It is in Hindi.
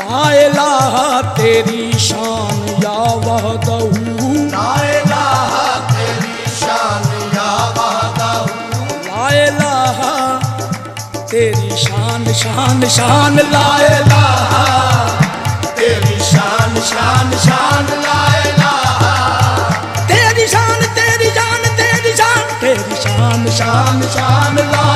ला इलाहा तेरी शान या वहदहू, ला इलाहा तेरी शान या वहदहू, ला इलाहा तेरी शान शान शान, ला इलाहा तेरी शान शान शान, ला इलाहा तेरी शान तेरी शान तेरी शान, तेरी शान शान शान शान, ला